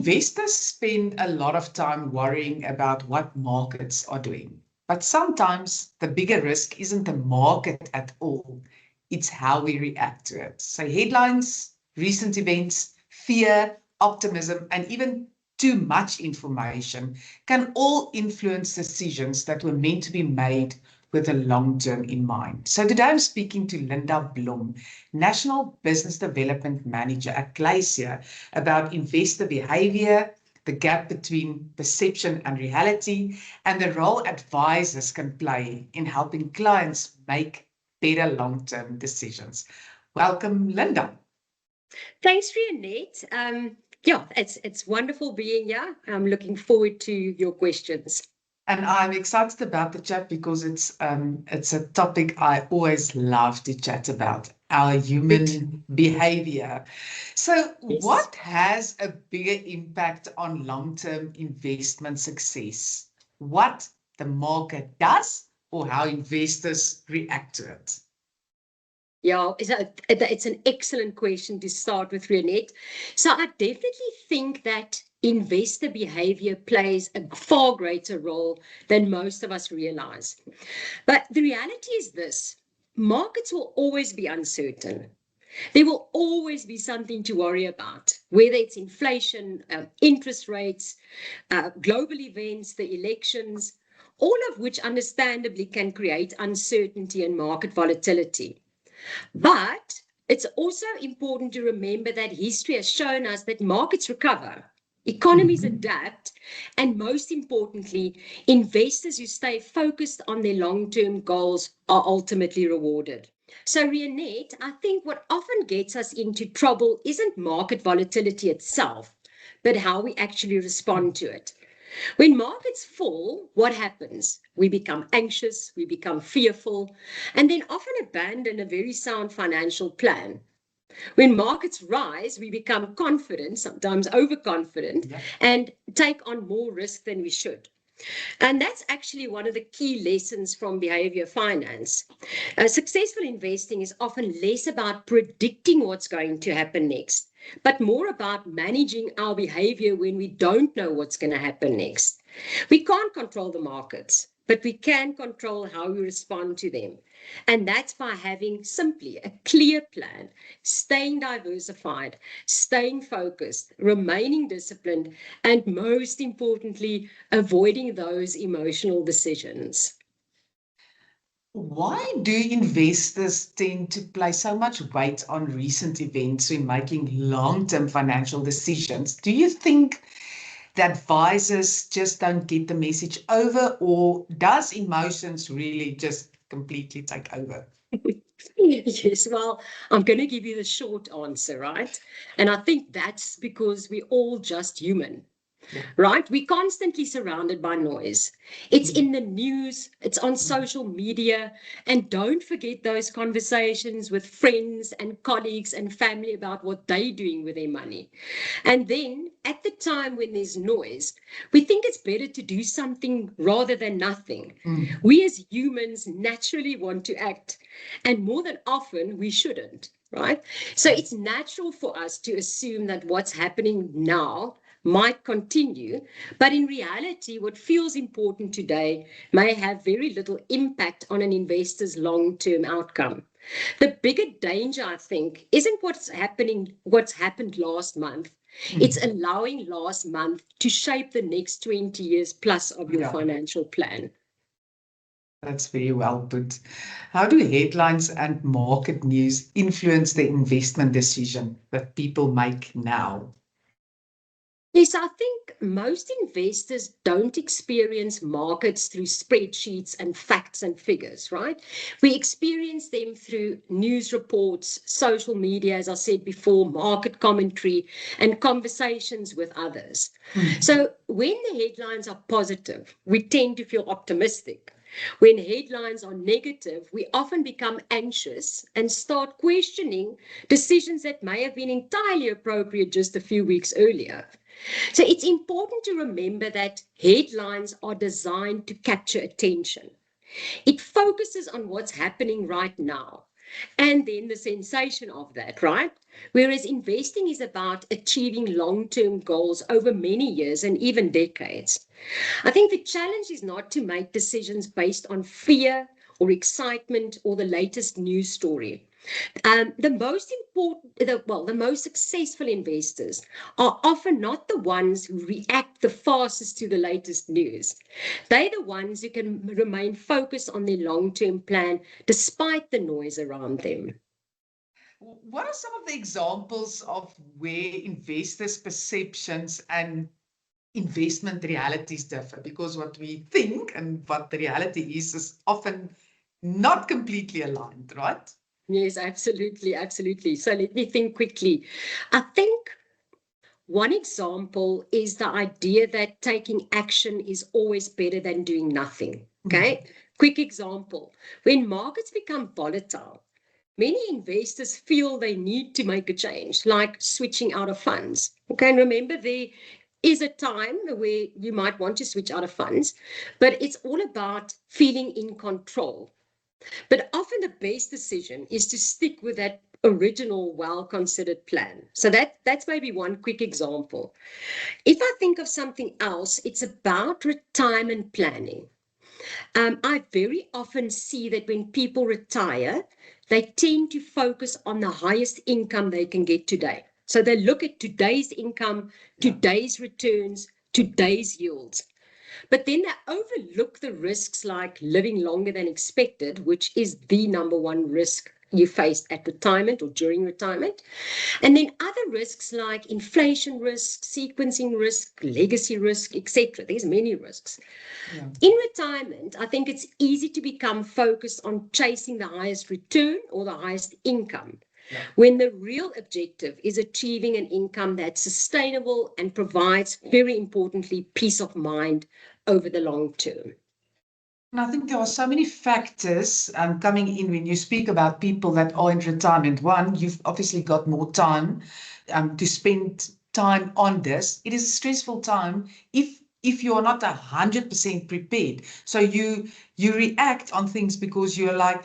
Investors spend a lot of time worrying about what markets are doing. But sometimes the bigger risk isn't the market at all, it's how we react to it. So headlines, recent events, fear, optimism, and even too much information can all influence decisions that were meant to be made with a long term in mind. So today I'm speaking to Linda Blom, National Business Development Manager at Glacier, about investor behavior, the gap between perception and reality, and the role advisors can play in helping clients make better long-term decisions. Welcome, Linda. Thanks, Rionette. Yeah, it's wonderful being here. I'm looking forward to your questions. And I'm excited about the chat because it's a topic I always love to chat about, our human behavior. So Yes. what has a bigger impact on long-term investment success? What the market does or how investors react to it? Yeah, it's an excellent question to start with, Rionette. So I definitely think that investor behavior plays a far greater role than most of us realize. But the reality is this: markets will always be uncertain. There will always be something to worry about, whether it's inflation, interest rates, global events, the elections, all of which understandably can create uncertainty and market volatility. But it's also important to remember that history has shown us that markets recover, economies adapt, and most importantly, investors who stay focused on their long-term goals are ultimately rewarded. So, Rionette, I think what often gets us into trouble isn't market volatility itself, but how we actually respond to it. When markets fall, what happens? We become anxious, we become fearful, and then often abandon a very sound financial plan. When markets rise, we become confident, sometimes overconfident, and take on more risk than we should. And that's actually one of the key lessons from behavior finance. Successful investing is often less about predicting what's going to happen next, but more about managing our behavior when we don't know what's going to happen next. We can't control the markets, but we can control how we respond to them. And that's by having simply a clear plan, staying diversified, staying focused, remaining disciplined, and most importantly, avoiding those emotional decisions. Why do investors tend to place so much weight on recent events when making long-term financial decisions? Do you think the advisors just don't get the message over, or does emotions really just completely take over? Yes, well, I'm going to give you the short answer, right? And I think that's because we're all just human. Right? We're constantly surrounded by noise. It's in the news, it's on social media, and don't forget those conversations with friends and colleagues and family about what they're doing with their money. And then at the time when there's noise, we think it's better to do something rather than nothing. We as humans naturally want to act, and more than often we shouldn't. Right? So it's natural for us to assume that what's happening now might continue, but in reality, what feels important today may have very little impact on an investor's long-term outcome. The bigger danger, I think, isn't what's happened last month. It's allowing last month to shape the next 20 years plus of your financial plan. That's very well put. How do headlines and market news influence the investment decision that people make now? Yes, I think most investors don't experience markets through spreadsheets and facts and figures, right? We experience them through news reports, social media, as I said before, market commentary, and conversations with others. So when the headlines are positive, we tend to feel optimistic. When headlines are negative, we often become anxious and start questioning decisions that may have been entirely appropriate just a few weeks earlier. So it's important to remember that headlines are designed to capture attention. It focuses on what's happening right now. and then the sensation of that, right? Whereas investing is about achieving long-term goals over many years and even decades. I think the challenge is not to make decisions based on fear or excitement or the latest news story. The most successful investors are often not the ones who react the fastest to the latest news. They're the ones who can remain focused on their long-term plan despite the noise around them. What are some of the examples of where investors' perceptions and investment realities differ? Because what we think and what the reality is often not completely aligned, right? Yes, absolutely, absolutely. So let me think quickly. I think one example is the idea that taking action is always better than doing nothing. Okay. Quick example. When markets become volatile, many investors feel they need to make a change, like switching out of funds. Okay. And remember, there is a time where you might want to switch out of funds, but it's all about feeling in control. But often the best decision is to stick with that original, well-considered plan. So that's maybe one quick example. If I think of something else, it's about retirement planning. I very often see that when people retire, they tend to focus on the highest income they can get today. So they look at today's income, today's returns, today's yields. But then they overlook the risks like living longer than expected, which is the number one risk you face at retirement or during retirement. And then other risks like inflation risk, sequencing risk, legacy risk, etc. There's many risks. Yeah. In retirement, I think it's easy to become focused on chasing the highest return or the highest income, when the real objective is achieving an income that's sustainable and provides, very importantly, peace of mind over the long term. And I think there are so many factors coming in when you speak about people that are in retirement. One, you've obviously got more time to spend time on this. It is a stressful time if you're not 100% prepared. So you react on things because you're like,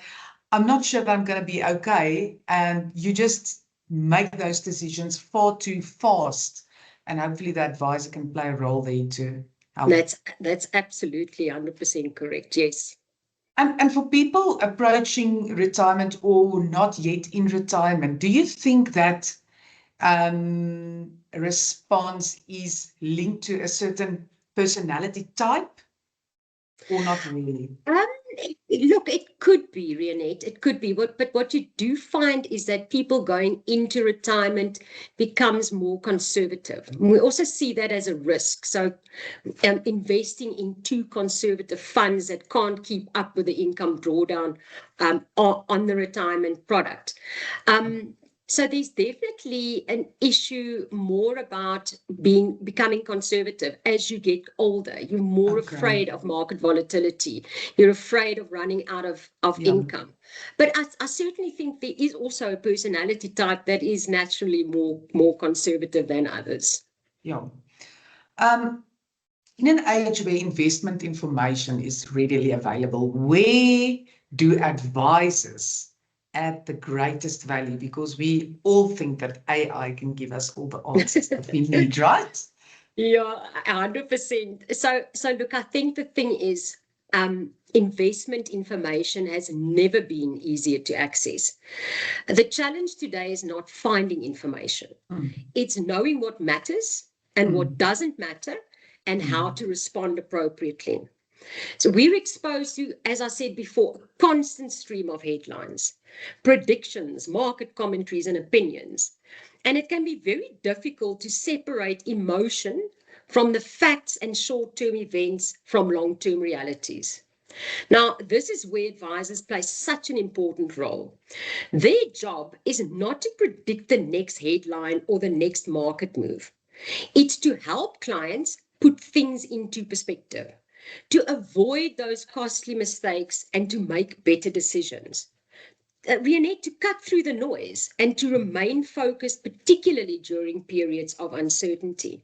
I'm not sure that I'm going to be okay. And you just make those decisions far too fast. And hopefully the advisor can play a role there too. That's absolutely 100% correct. Yes. And for people approaching retirement or not yet in retirement, do you think that response is linked to a certain personality type or not really? Look, it could be, Rionette, it could be. But what you do find is that people going into retirement becomes more conservative. We also see that as a risk. So investing in too conservative funds that can't keep up with the income drawdown on the retirement product. So there's definitely an issue more about becoming conservative as you get older. You're more afraid of market volatility. You're afraid of running out of income. But I certainly think there is also a personality type that is naturally more conservative than others. Yeah. In an age where investment information is readily available, where do advisors add the greatest value? Because we all think that AI can give us all the answers that we need, right? Yeah, 100%. So look, I think the thing is, investment information has never been easier to access. The challenge today is not finding information. It's knowing what matters and what doesn't matter and how to respond appropriately. So we're exposed to, as I said before, a constant stream of headlines, predictions, market commentaries, and opinions. And it can be very difficult to separate emotion from the facts and short-term events from long-term realities. Now, this is where advisors play such an important role. Their job is not to predict the next headline or the next market move. It's to help clients put things into perspective, to avoid those costly mistakes and to make better decisions. We need to cut through the noise and to remain focused, particularly during periods of uncertainty.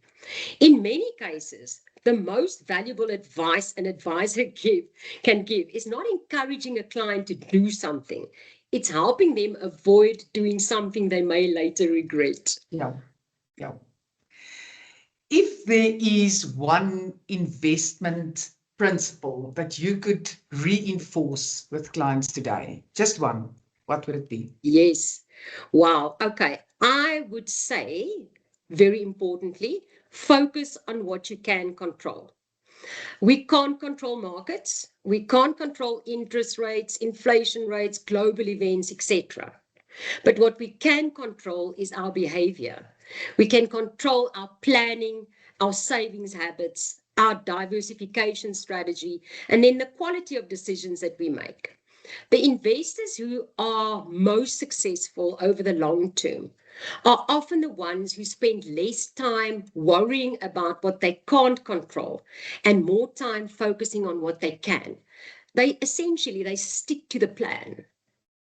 In many cases, the most valuable advice an advisor can give is not encouraging a client to do something. it's helping them avoid doing something they may later regret. Yeah, yeah. If there is one investment principle that you could reinforce with clients today, just one, what would it be? Yes. Wow. Okay. I would say, very importantly, focus on what you can control. We can't control markets. We can't control interest rates, inflation rates, global events, etc. But what we can control is our behavior. We can control our planning, our savings habits, our diversification strategy, and then the quality of decisions that we make. The investors who are most successful over the long term are often the ones who spend less time worrying about what they can't control and more time focusing on what they can. They stick to the plan.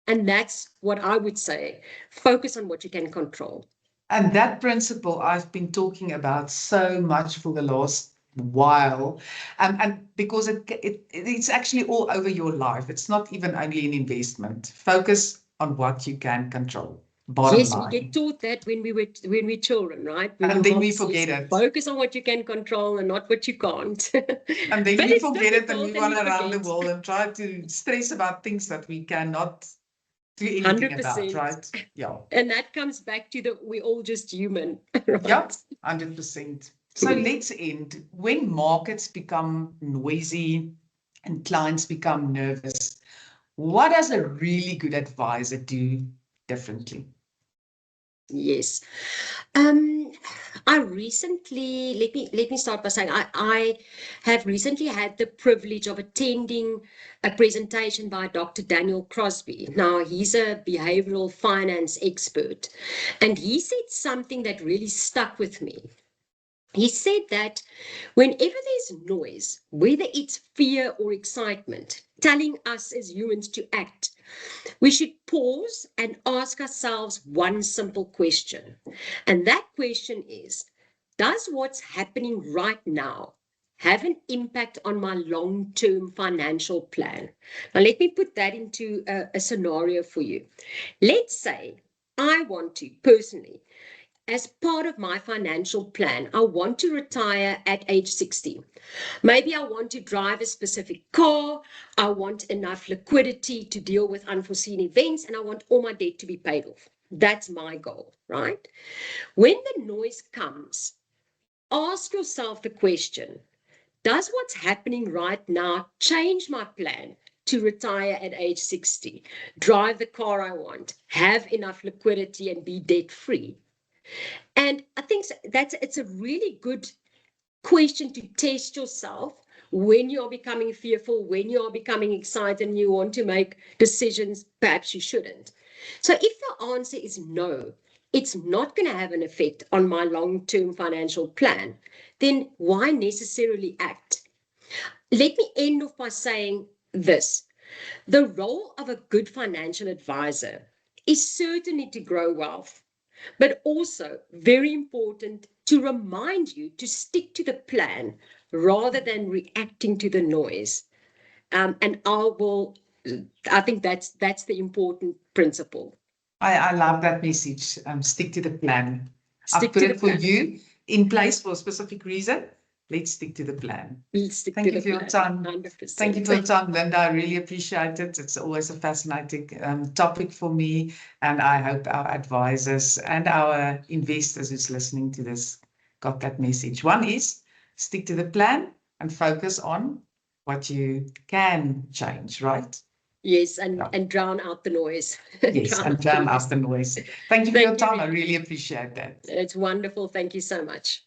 And that's what I would say. Focus on what you can control. And that principle I've been talking about so much for the last while, and because it's actually all over your life. It's not even only an investment. Focus on what you can control. Bottom Yes, we line. get taught that when we're children, right? When And your then mom we says, forget it. Focus on what you can control and not what you can't. And then But we it's forget it and we difficult and run we around the forget. world and try to stress about things that we cannot do anything about, 100%. right? Yeah. And that comes back to we're all just human, right? Yep, 100%. So let's end. When markets become noisy and clients become nervous, what does a really good advisor do differently? Yes. I recently, let me start by saying I have recently had the privilege of attending a presentation by Dr. Daniel Crosby. Now, he's a behavioral finance expert, and he said something that really stuck with me. He said that whenever there's noise, whether it's fear or excitement, telling us as humans to act, we should pause and ask ourselves one simple question. And that question is, does what's happening right now have an impact on my long-term financial plan? Now, let me put that into a scenario for you. Let's say I want to personally, as part of my financial plan, I want to retire at age 60. Maybe I want to drive a specific car. I want enough liquidity to deal with unforeseen events, and I want all my debt to be paid off. That's my goal, right? When the noise comes, ask yourself the question, does what's happening right now change my plan to retire at age 60, drive the car I want, have enough liquidity, and be debt free? And I think it's a really good question to test yourself when you're becoming fearful, when you're becoming excited and you want to make decisions perhaps you shouldn't. So if the answer is no, it's not going to have an effect on my long-term financial plan, then why necessarily act? Let me end off by saying this. The role of a good financial advisor is certainly to grow wealth, but also very important to remind you to stick to the plan rather than reacting to the noise. And I think that's the important principle. I love that message. Stick to the plan. I've Stick put to the it for plan. you in place for a specific reason. Let's stick to the plan. Let's stick Thank to you the for your plan. time. 100%. Thank you for your time, Linda. I really appreciate it. It's always a fascinating topic for me. And I hope our advisors and our investors who's listening to this got that message. One is stick to the plan and focus on what you can change, right? Yes, and drown out the noise. Yes, and drown out the noise. Thank you for your time. I really appreciate that. It's wonderful. Thank you so much.